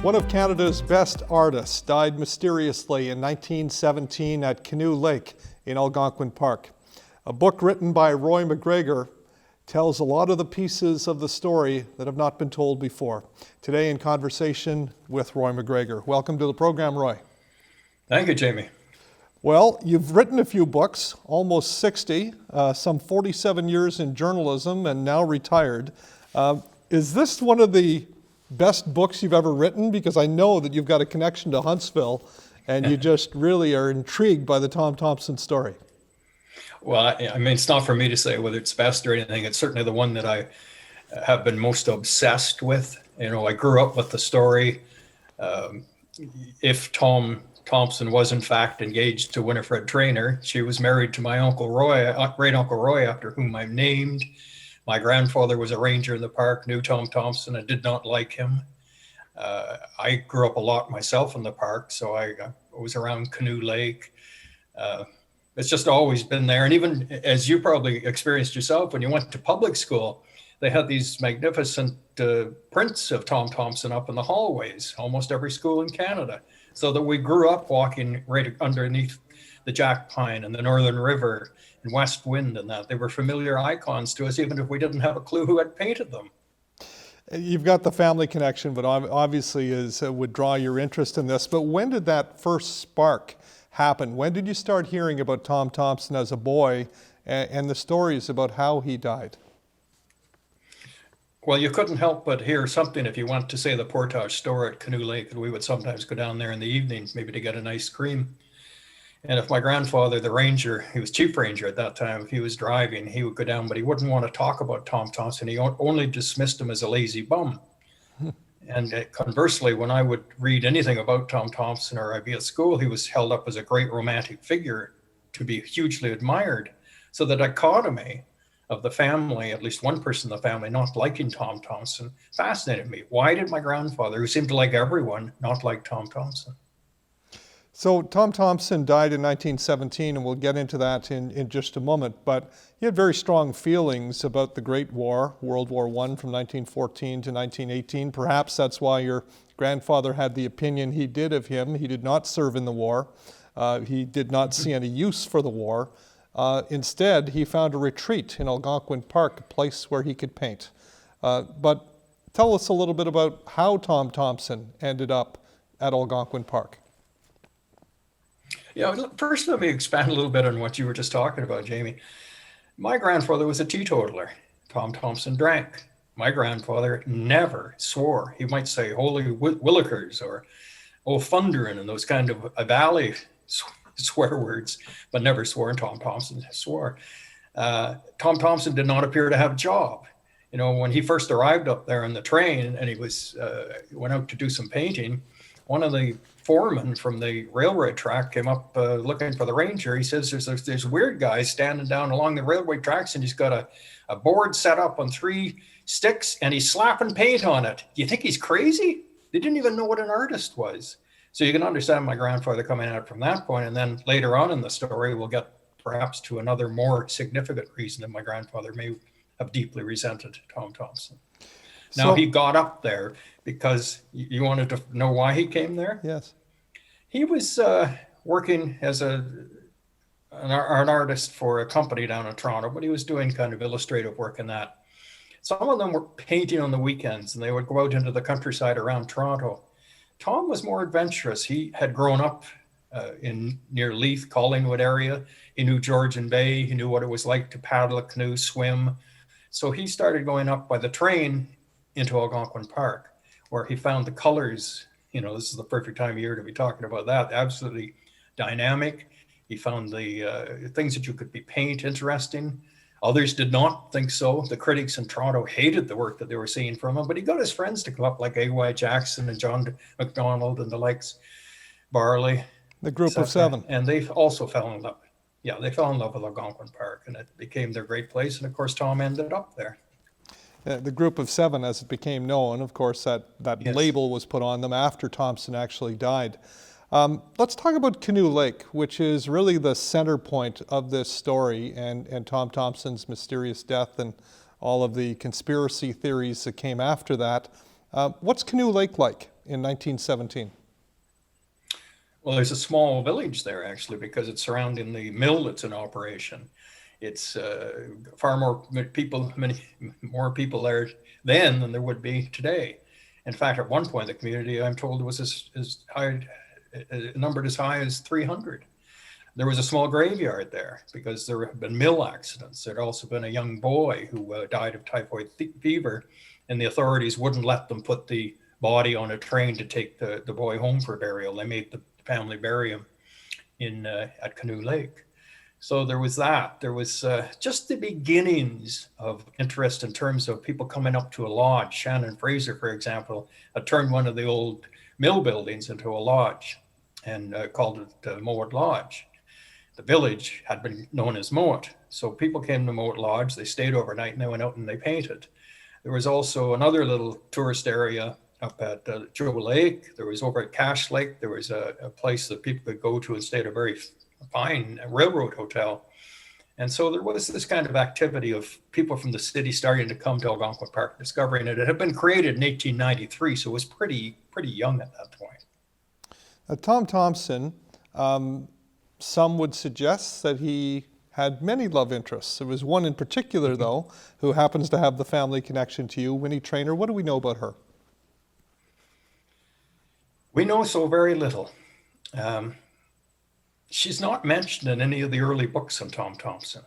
One of Canada's best artists died mysteriously in 1917 at Canoe Lake in Algonquin Park. A book written by Roy MacGregor tells a lot of the pieces of the story that have not been told before. Today in conversation with Roy MacGregor. Welcome to the program, Roy. Thank you, Jamie. Well, you've written a few books, almost 60, some 47 years in journalism and now retired. Is this one of the best books you've ever written? Because I know that you've got a connection to Huntsville and you just really are intrigued by the Tom Thomson story. Well, I mean, it's not for me to say whether it's best or anything. It's certainly the one that I have been most obsessed with. You know, I grew up with the story. If Tom Thomson was in fact engaged to Winifred Traynor, she was married to my Uncle Roy, great Uncle Roy, after whom I'm named. My grandfather was a ranger in the park, knew Tom Thomson, and did not like him. I grew up a lot myself in the park, so I was around Canoe Lake. It's just always been there. And even as you probably experienced yourself when you went to public school, they had these magnificent prints of Tom Thomson up in the hallways, almost every school in Canada. So that we grew up walking right underneath the Jack Pine and the Northern River and West Wind and that. They were familiar icons to us, even if we didn't have a clue who had painted them. You've got the family connection, but obviously would draw your interest in this. But when did that first spark happen? When did you start hearing about Tom Thomson as a boy and the stories about how he died? Well, you couldn't help but hear something if you went to, say, the Portage store at Canoe Lake, and we would sometimes go down there in the evenings, maybe to get an ice cream. And if my grandfather, the ranger, he was chief ranger at that time, if he was driving, he would go down, but he wouldn't want to talk about Tom Thomson. He only dismissed him as a lazy bum. And conversely, when I would read anything about Tom Thomson or I'd be at school, he was held up as a great romantic figure to be hugely admired. So the dichotomy of the family, at least one person in the family, not liking Tom Thomson, fascinated me. Why did my grandfather, who seemed to like everyone, not like Tom Thomson? So Tom Thomson died in 1917, and we'll get into that in just a moment, but he had very strong feelings about the Great War, World War I from 1914 to 1918. Perhaps that's why your grandfather had the opinion he did of him. He did not serve in the war. He did not see any use for the war. Instead, he found a retreat in Algonquin Park, a place where he could paint. But tell us a little bit about how Tom Thomson ended up at Algonquin Park. Yeah, first let me expand a little bit on what you were just talking about, Jamie. My grandfather was a teetotaler. Tom Thomson drank. My grandfather never swore. He might say holy willikers or oh thundering and those kind of valley swear words, but never swore, and Tom Thomson swore. Tom Thomson did not appear to have a job. You know, when he first arrived up there on the train and he went out to do some painting, one of the foremen from the railroad track came up looking for the ranger. He says there's weird guy standing down along the railway tracks and he's got a board set up on 3 sticks and he's slapping paint on it. Do you think he's crazy? They didn't even know what an artist was. So you can understand my grandfather coming out from that point. And then later on in the story, we'll get perhaps to another more significant reason that my grandfather may have deeply resented Tom Thomson. Now, he got up there because you wanted to know why he came there? Yes. He was working as an artist for a company down in Toronto, but he was doing kind of illustrative work in that. Some of them were painting on the weekends, and they would go out into the countryside around Toronto. Tom was more adventurous. He had grown up near Leith, Collingwood area. He knew Georgian Bay. He knew what it was like to paddle a canoe, swim. So he started going up by the train into Algonquin Park, where he found the colors. You know, this is the perfect time of year to be talking about that. Absolutely dynamic. He found the things that you could paint interesting. Others did not think so. The critics in Toronto hated the work that they were seeing from him, but he got his friends to come up, like A.Y. Jackson and John MacDonald and the likes, Barley. The group of 7. And they also fell in love. Yeah, they fell in love with Algonquin Park, and it became their great place. And of course, Tom ended up there. The group of 7, as it became known, of course, that yes, label was put on them after Thomson actually died. Let's talk about Canoe Lake, which is really the center point of this story, and Tom Thomson's mysterious death and all of the conspiracy theories that came after that. What's Canoe Lake like in 1917? Well, there's a small village there actually because it's surrounding the mill that's in operation. It's far more people, many more people there then than there would be today. In fact, at one point, the community, I'm told, was as high, numbered as high as 300. There was a small graveyard there because there had been mill accidents. There'd also been a young boy who died of typhoid fever, and the authorities wouldn't let them put the body on a train to take the boy home for burial. They made the family bury him in at Canoe Lake. So there was that. There was just the beginnings of interest in terms of people coming up to a lodge. Shannon Fraser, for example, had turned one of the old mill buildings into a lodge and called it Mowat Lodge. The village had been known as Mowat. So people came to Mowat Lodge, they stayed overnight, and they went out and they painted. There was also another little tourist area up at Joe Lake. There was over at Cache Lake. There was a place that people could go to and stay at a very fine railroad hotel. And so there was this kind of activity of people from the city starting to come to Algonquin Park, discovering it. It had been created in 1893, so it was pretty young at that point. Tom Thomson, some would suggest that he had many love interests. There was one in particular, though, who happens to have the family connection to you, Winnie Trainor. What do we know about her? We know so very little. She's not mentioned in any of the early books on Tom Thomson.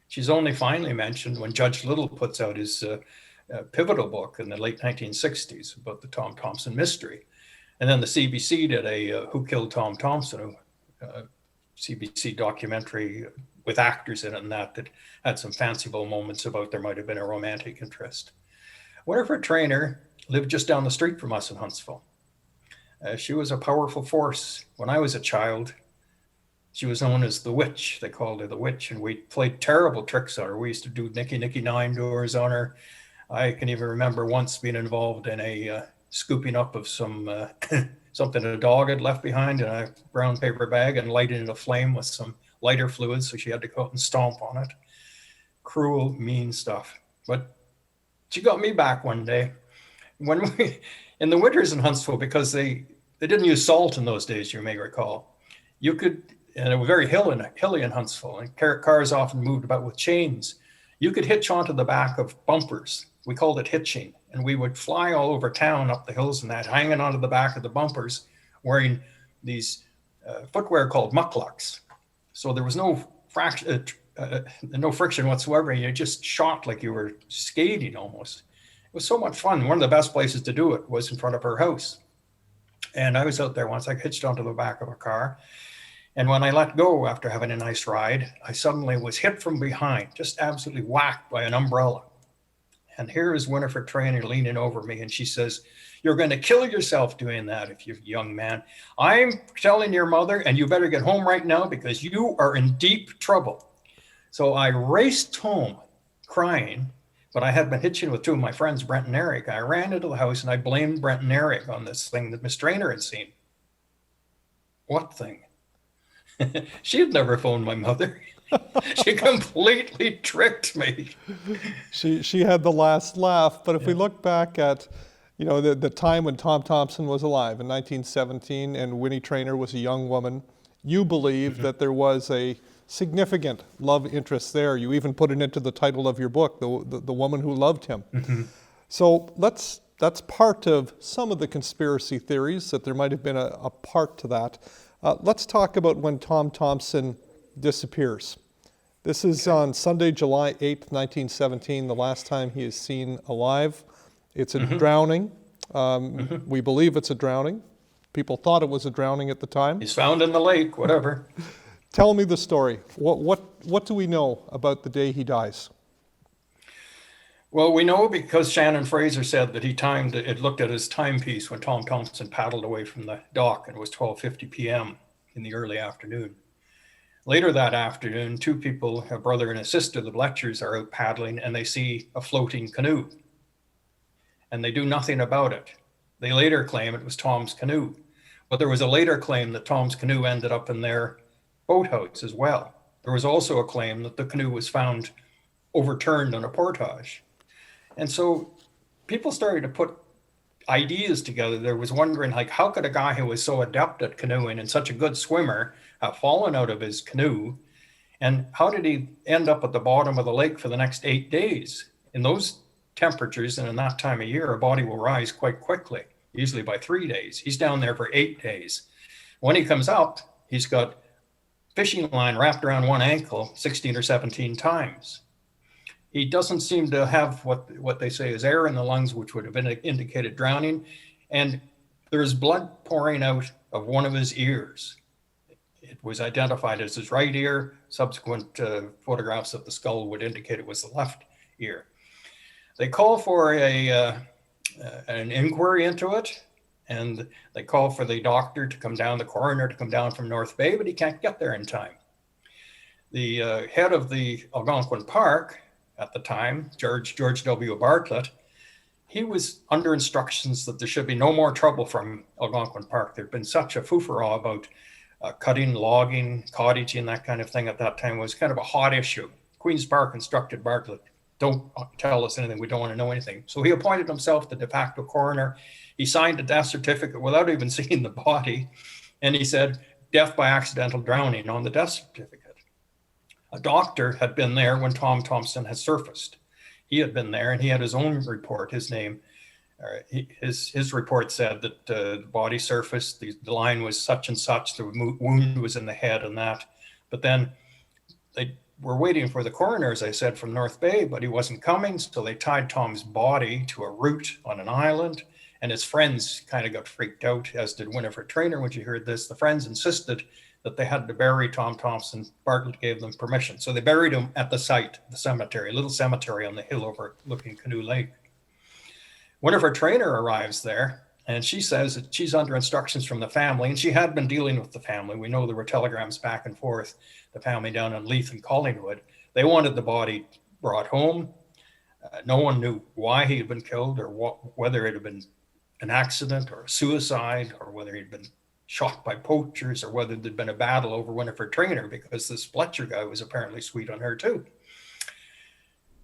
She's only finally mentioned when Judge Little puts out his pivotal book in the late 1960s about the Tom Thomson mystery. And then the CBC did a Who Killed Tom Thomson, CBC documentary with actors in it and that had some fanciful moments about there might have been a romantic interest. Winifred Trainor lived just down the street from us in Huntsville. She was a powerful force. When I was a child, she was known as the witch. They called her the witch, and we played terrible tricks on her. We used to do Nicky Nicky Nine Doors on her. I can even remember once being involved in a scooping up of some something a dog had left behind in a brown paper bag and lighting it aflame with some lighter fluid, so she had to go out and stomp on it. Cruel, mean stuff. But she got me back one day. When we, in the winters in Huntsville, because they didn't use salt in those days, you may recall, you could, and it was very hilly in Huntsville, and cars often moved about with chains. You could hitch onto the back of bumpers. We called it hitching. And we would fly all over town, up the hills and that, hanging onto the back of the bumpers, wearing these footwear called mucklucks. So there was no friction whatsoever. You just shot like you were skating almost. It was so much fun. One of the best places to do it was in front of her house. And I was out there once. I hitched onto the back of a car. And when I let go after having a nice ride, I suddenly was hit from behind, just absolutely whacked by an umbrella. And here is Winifred Trainor leaning over me, and she says, "You're going to kill yourself doing that if you're a young man. I'm telling your mother, and you better get home right now because you are in deep trouble." So I raced home crying, but I had been hitching with two of my friends, Brent and Eric. I ran into the house and I blamed Brent and Eric on this thing that Miss Trainor had seen. What thing? She had never phoned my mother. She completely tricked me. She had the last laugh. But if we look back at, the time when Tom Thomson was alive in 1917 and Winnie Trainor was a young woman, you believe that there was a significant love interest there. You even put it into the title of your book, the woman who loved him. So that's part of some of the conspiracy theories, that there might have been a part to that. Let's talk about when Tom Thomson disappears. This is on Sunday, July 8th, 1917, the last time he is seen alive. It's a drowning. We believe it's a drowning. People thought it was a drowning at the time. He's found in the lake, whatever. Tell me the story. What do we know about the day he dies? Well, we know because Shannon Fraser said that he looked at his timepiece when Tom Thomson paddled away from the dock, and it was 12:50 p.m. in the early afternoon. Later that afternoon, two people, a brother and a sister, the Bletchers, are out paddling and they see a floating canoe. And they do nothing about it. They later claim it was Tom's canoe. But there was a later claim that Tom's canoe ended up in their boathouse as well. There was also a claim that the canoe was found overturned on a portage. And so people started to put ideas together. There was wondering, like, how could a guy who was so adept at canoeing and such a good swimmer have fallen out of his canoe? And how did he end up at the bottom of the lake for the next 8 days? In those temperatures and in that time of year, a body will rise quite quickly, usually by 3 days. He's down there for 8 days. When he comes up, he's got fishing line wrapped around one ankle 16 or 17 times. He doesn't seem to have what they say is air in the lungs, which would have indicated drowning. And there's blood pouring out of one of his ears. It was identified as his right ear. Subsequent photographs of the skull would indicate it was the left ear. They call for an inquiry into it, and they call for the doctor to come down, the coroner to come down from North Bay, but he can't get there in time. The head of the Algonquin Park at the time, George W. Bartlett, he was under instructions that there should be no more trouble from Algonquin Park. There'd been such a foo-for-all about cutting, logging, cottaging, that kind of thing at that time. It was kind of a hot issue. Queen's Park instructed Bartlett, don't tell us anything, we don't want to know anything. So he appointed himself the de facto coroner. He signed a death certificate without even seeing the body. And he said, death by accidental drowning on the death certificate. A doctor had been there when Tom Thomson had surfaced. He had been there and he had his own report, his name. His report said that the body surfaced, the line was such and such, the wound was in the head and that. But then they were waiting for the coroner, as I said, from North Bay, but he wasn't coming. So they tied Tom's body to a root on an island. And his friends kind of got freaked out, as did Winifred Traynor when she heard this. The friends insisted that they had to bury Tom Thomson. Bartlett gave them permission. So they buried him at the site, the cemetery, a little cemetery on the hill overlooking Canoe Lake. Winifred Traynor arrives there, and she says that she's under instructions from the family, and she had been dealing with the family. We know there were telegrams back and forth, the family down in Leith and Collingwood. They wanted the body brought home. No one knew why he had been killed or whether it had been an accident or a suicide or whether he'd been shot by poachers or whether there'd been a battle over Winifred Traynor, because this Fletcher guy was apparently sweet on her too.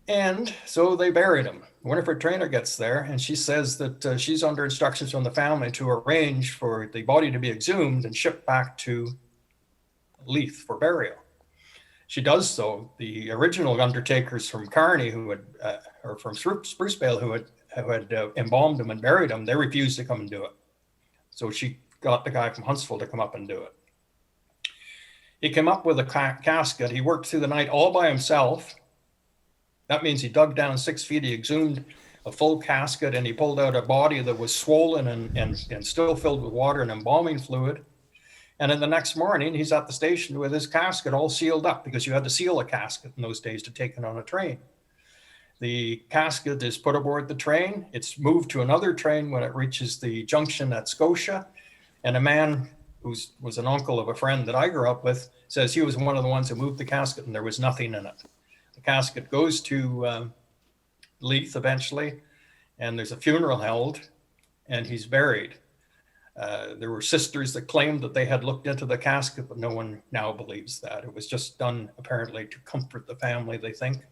And so they buried him. Winifred Traynor gets there and she says that she's under instructions from the family to arrange for the body to be exhumed and shipped back to Leith for burial. She does so. The original undertakers from Kearney or from Spruce Vale who had embalmed him and buried him, they refused to come and do it. So she got the guy from Huntsville to come up and do it. He came up with a casket. He worked through the night all by himself. That means he dug down 6 feet, he exhumed a full casket, and he pulled out a body that was swollen and still filled with water and embalming fluid. And then the next morning, he's at the station with his casket all sealed up, because you had to seal a casket in those days to take it on a train. The casket is put aboard the train. It's moved to another train when it reaches the junction at Scotia. And a man who was an uncle of a friend that I grew up with says he was one of the ones who moved the casket and there was nothing in it. The casket goes to Leith eventually, and there's a funeral held, and he's buried. There were sisters that claimed that they had looked into the casket, but no one now believes that. It was just done apparently to comfort the family, they think.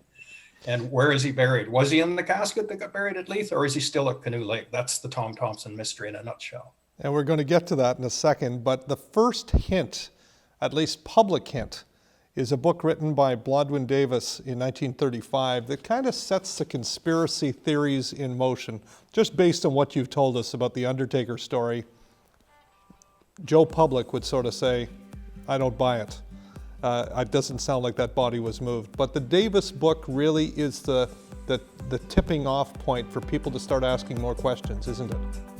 And where is he buried? Was he in the casket that got buried at Leith, or is he still at Canoe Lake? That's the Tom Thomson mystery in a nutshell. And we're going to get to that in a second, but the first hint, at least public hint, is a book written by Blodwin Davis in 1935 that kind of sets the conspiracy theories in motion, just based on what you've told us about the Undertaker story. Joe Public would sort of say, I don't buy it. It doesn't sound like that body was moved. But the Davis book really is the tipping off point for people to start asking more questions, isn't it?